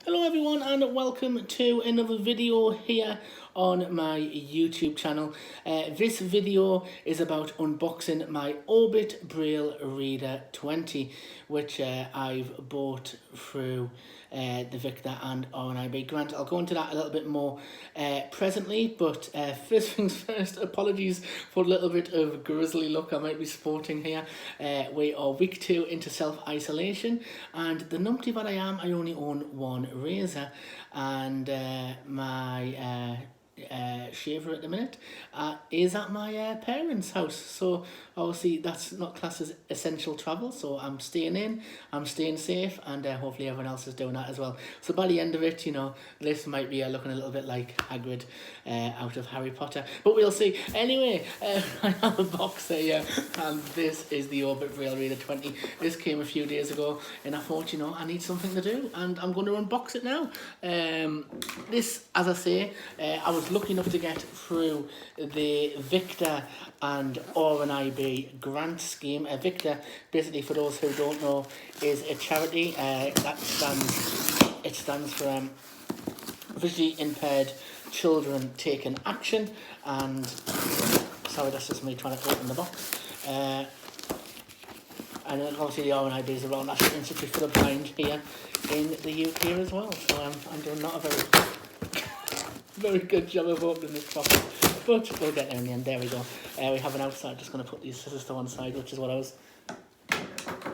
Hello everyone and welcome to another video here on my YouTube channel. This video is about unboxing my Orbit Braille Reader 20, which I've bought through the Victor and RNIB grant. I'll go into that a little bit more presently, but first things first, apologies for a little bit of grizzly look I might be sporting here. We are week 2 into self-isolation, and the numpty that I am, I only own one razor, and my shaver at the minute is at my parents' house, so obviously that's not classed as essential travel, so I'm staying in, I'm staying safe, and hopefully everyone else is doing that as well. So by the end of it, you know, this might be looking a little bit like Hagrid out of Harry Potter, but we'll see. Anyway, I have a box here, and this is the Orbit Braille Reader 20. This came a few days ago, and I thought, you know, I need something to do, and I'm going to unbox it now. This, as I say, I was lucky enough to get through the Victor and RNIB grant scheme. Victor, basically, for those who don't know, is a charity that stands for visually impaired children taking action. And sorry, that's just me trying to open the box. And then obviously the RNIB is around National Institute for the Blind here in the UK as well. So I'm doing not a very good job of opening this box, but we'll get there in the end. There we go. We have an outside. Just going to put these scissors to one side, which is what I was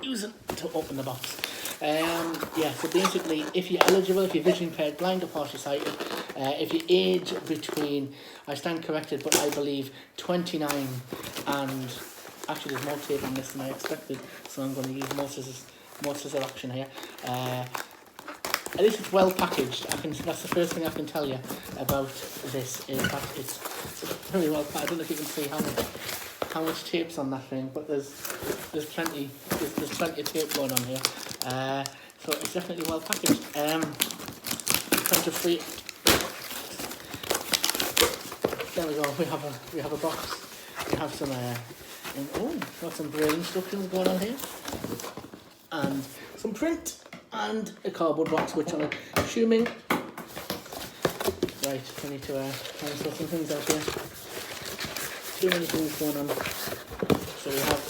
using to open the box. Yeah, so basically, if you're eligible, if you're visually impaired, blind or partially sighted, if you age between, I stand corrected, but I believe 29 and, actually there's more tape on this than I expected, so I'm going to use more scissor action here. At least it's well packaged. That's the first thing I can tell you about this, is that it's very well packaged. I don't know if you can see how much tape's on that thing, but there's plenty of tape going on here. So it's definitely well packaged. Free. There we go. We have a box. We have some got some Braille instructions going on here, and some print, and a cardboard box, which I'm assuming. Right, I need to sort some things out here. Too many things going on. So we have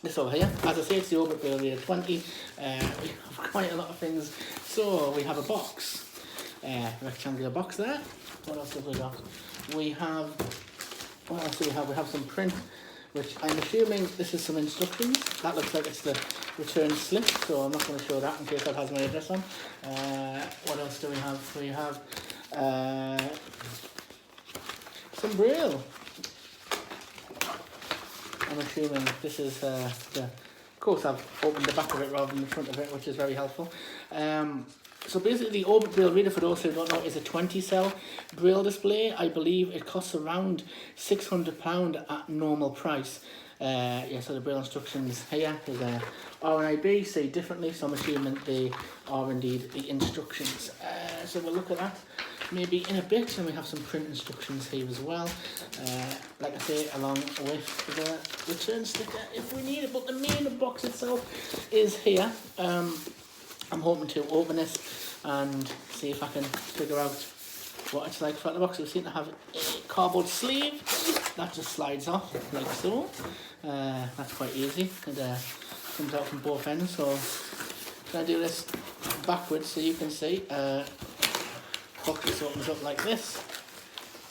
this over here. As I say, it's the Orbit Braille Reader 20. We have quite a lot of things. So we have a box, rectangular box there. What else have we got? We have, what else do we have? We have some print, which I'm assuming this is some instructions. That looks like it's the return slip, so I'm not going to show that in case that has my address on. What else do we have? We have some Braille. I'm assuming this is of course I've opened the back of it rather than the front of it, which is very helpful. So basically, the Orbit Braille Reader, for those who don't know, is a 20-cell Braille display. I believe it costs around £600 at normal price. Yeah, so the Braille instructions here is RNIB, say differently, so I'm assuming they are indeed the instructions. So we'll look at that maybe in a bit, and we have some print instructions here as well. Like I say, along with the return sticker if we need it, but the main box itself is here. I'm hoping to open this and see if I can figure out what it's like for the box. We seem to have a cardboard sleeve that just slides off like so. That's quite easy. It comes out from both ends. So I'm going to do this backwards so you can see. Box just opens up like this,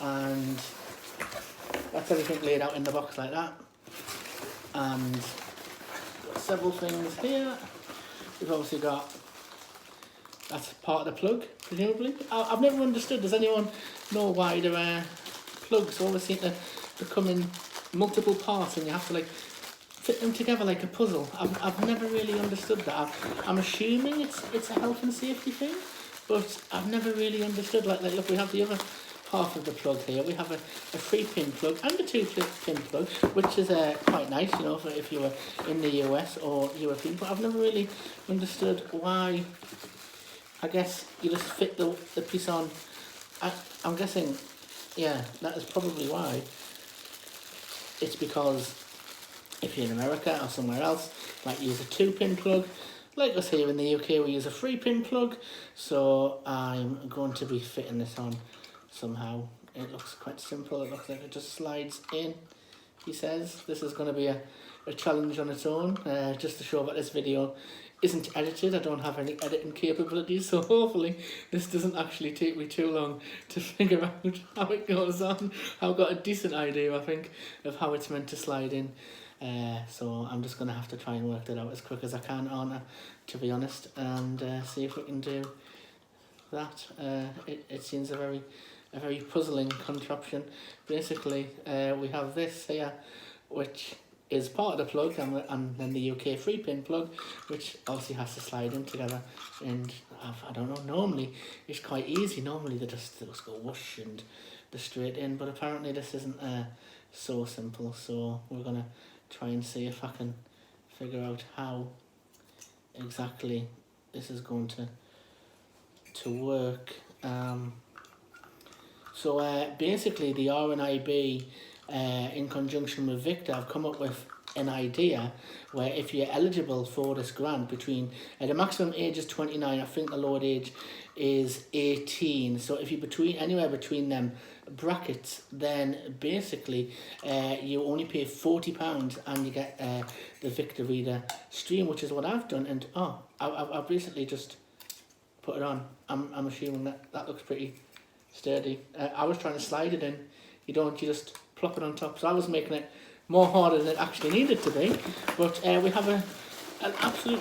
and that's everything laid out in the box like that. And got several things here. We've obviously got, that's part of the plug, presumably. I've never understood, does anyone know why there are plugs always seem to come in multiple parts and you have to like fit them together like a puzzle? I've never really understood that. I'm assuming it's a health and safety thing, but I've never really understood. Like look, we have the other half of the plug here. We have a 3-pin plug and a 2-pin plug, which is quite nice, you know, for if you were in the US or European. But I've never really understood why. I guess you just fit the piece on. I'm guessing, yeah, that is probably why. It's because if you're in America or somewhere else, you might use a 2-pin plug. like us here in the UK, we use a 3-pin plug, so I'm going to be fitting this on somehow. It looks quite simple. It looks like it just slides in, he says. This is going to be a challenge on its own, just to show that this video isn't edited. I don't have any editing capabilities, so hopefully this doesn't actually take me too long to figure out how it goes on. I've got a decent idea, I think, of how it's meant to slide in. So I'm just going to have to try and work that out as quick as I can, to be honest, and see if we can do that. It seems a very puzzling contraption. Basically, we have this here, which is part of the plug, and then the UK 3-pin plug, which obviously has to slide in together. And I don't know, normally it's quite easy. Normally they just go whoosh and they're straight in, but apparently this isn't so simple. So we're gonna try and see if I can figure out how exactly this is going to work. So basically the RNIB, in conjunction with Victor, have come up with an idea where if you're eligible for this grant, between the maximum age is 29, I think the lower age is 18. So if you're anywhere between them brackets, then basically you only pay £40 and you get the Victor Reader Stream, which is what I've done. And I've basically just put it on. I'm assuming that looks pretty sturdy. I was trying to slide it in. You just plop it on top. So I was making it more harder than it actually needed to be. But we have an absolute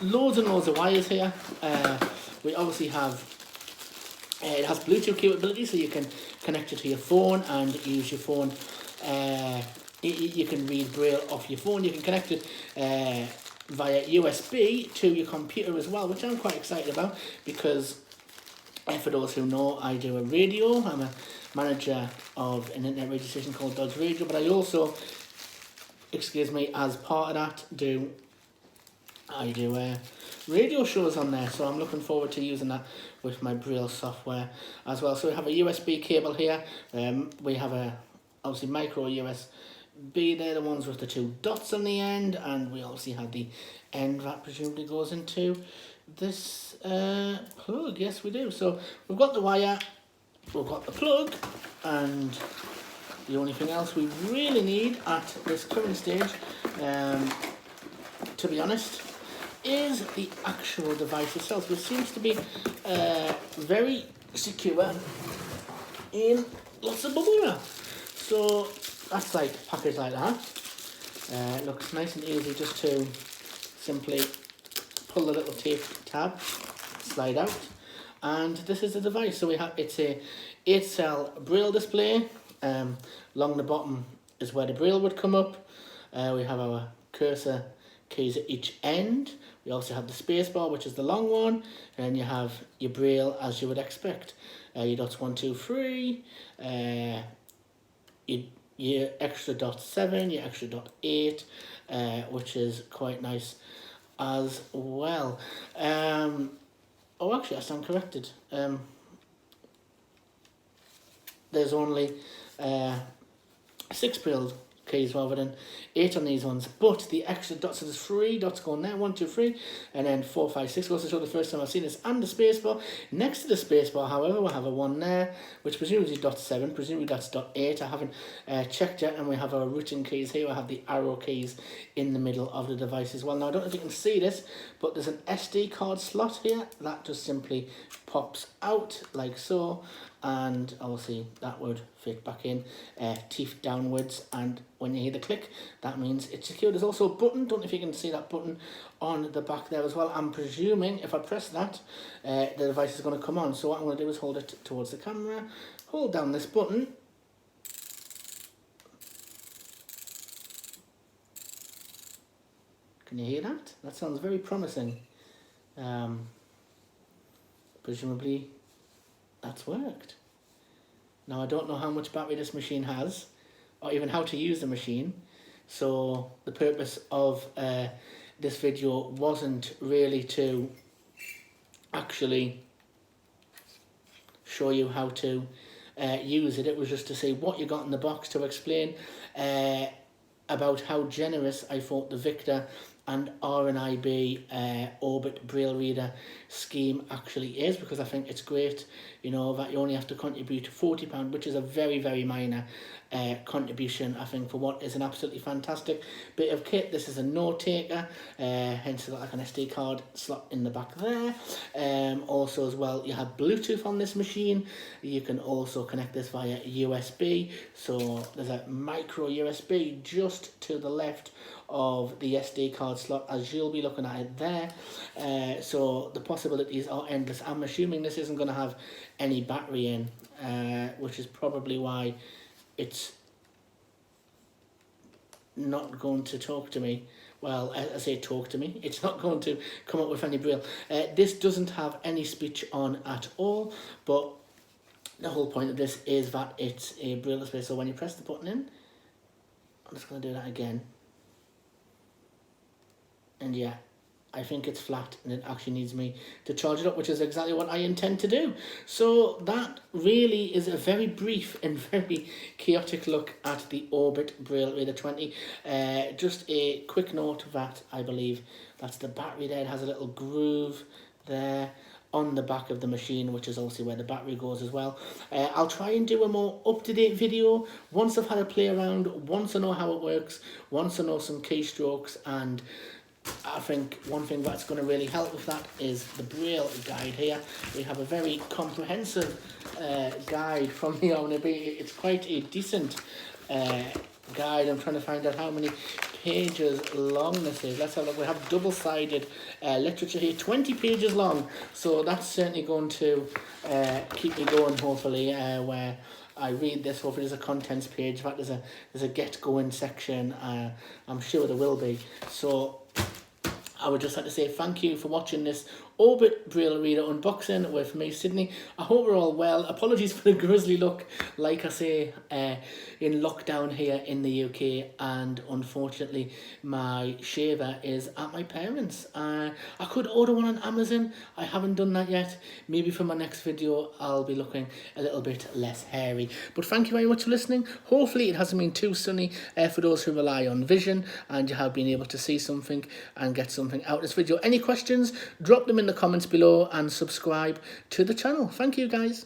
loads and loads of wires here. We obviously have, it has Bluetooth capability, so you can connect it to your phone and use your phone. You can read Braille off your phone. You can connect it via USB to your computer as well, which I'm quite excited about, because for those who know, I do a radio. I'm a manager of an internet radio station called Dodge Radio, but I also, as part of that, I do radio shows on there, so I'm looking forward to using that with my Braille software as well. So we have a USB cable here. We have obviously micro USB. They're the ones with the 2 dots on the end, and we obviously have the end that presumably goes into this plug. Yes, we do. So we've got the wire, we've got the plug, and the only thing else we really need at this current stage, to be honest, is the actual device itself, which seems to be very secure in lots of bubble wrap. So that's like packaged like that. It looks nice and easy just to simply pull the little tape tab, slide out, and this is the device. So it's a 8-cell Braille display. Along the bottom is where the Braille would come up. We have our cursor keys at each end. We also have the space bar, which is the long one, and you have your Braille as you would expect. Your dots 1, 2, 3, your extra dot 7, your extra dot 8, which is quite nice as well. Actually, I stand corrected. There's only 6 Braille keys rather than 8 on these ones, but the extra dots, so there's 3 dots going there, 1, 2, 3, and then 4, 5, 6 goes to show the first time I've seen this, and the spacebar. Next to the spacebar, however, we have a 1 there, which presumably is dot 7, presumably that's dot 8. I haven't checked yet, and we have our routing keys here. I have the arrow keys in the middle of the device as well. Now, I don't know if you can see this, but there's an SD card slot here that just simply pops out like so, and obviously that would fit back in, teeth downwards, and when you hear the click, that means it's secure. There's also a button. Don't know if you can see that button on the back there as well. I'm presuming if I press that, the device is going to come on. So what I'm going to do is hold it towards the camera, hold down this button, can you hear that? That sounds very promising. Presumably that's worked. Now, I don't know how much battery this machine has, or even how to use the machine, so the purpose of this video wasn't really to actually show you how to use it. It was just to say what you got in the box, to explain about how generous I thought the Victor and RNIB Orbit Braille Reader scheme actually is, because I think it's great, you know, that you only have to contribute £40, which is a very, very minor contribution, I think, for what is an absolutely fantastic bit of kit. This is a note taker, hence like an SD card slot in the back there. Also as well, you have Bluetooth on this machine. You can also connect this via USB, so there's a micro USB just to the left of the SD card slot, as you'll be looking at it there. So the possibilities are endless. I'm assuming this isn't going to have any battery in, which is probably why it's not going to talk to me. Well, I say talk to me. It's not going to come up with any Braille. This doesn't have any speech on at all, but the whole point of this is that it's a Braille display. So when you press the button in, I'm just going to do that again. And yeah, I think it's flat and it actually needs me to charge it up, which is exactly what I intend to do. So that really is a very brief and very chaotic look at the Orbit Braille Reader 20. Just a quick note that I believe that's the battery there. It has a little groove there on the back of the machine, which is also where the battery goes as well. I'll try and do a more up-to-date video once I've had a play around, once I know how it works, once I know some keystrokes, and I think one thing that's going to really help with that is the Braille guide here. We have a very comprehensive guide from the owner. It's quite a decent guide. I'm trying to find out how many pages long this is. Let's have a look. We have double-sided literature here, 20 pages long. So that's certainly going to keep me going, hopefully, where I read this. Hopefully there's a contents page. In fact, there's a get going section. I'm sure there will be. So I would just like to say thank you for watching this Orbit Braille Reader unboxing with me, Sydney. I hope we're all well. Apologies for the grisly look, like I say, in lockdown here in the UK, and unfortunately my shaver is at my parents'. I could order one on Amazon. I haven't done that yet. Maybe for my next video I'll be looking a little bit less hairy. But thank you very much for listening. Hopefully it hasn't been too sunny for those who rely on vision, and you have been able to see something and get something out of this video. Any questions, drop them in the comments below and subscribe to the channel. Thank you, guys.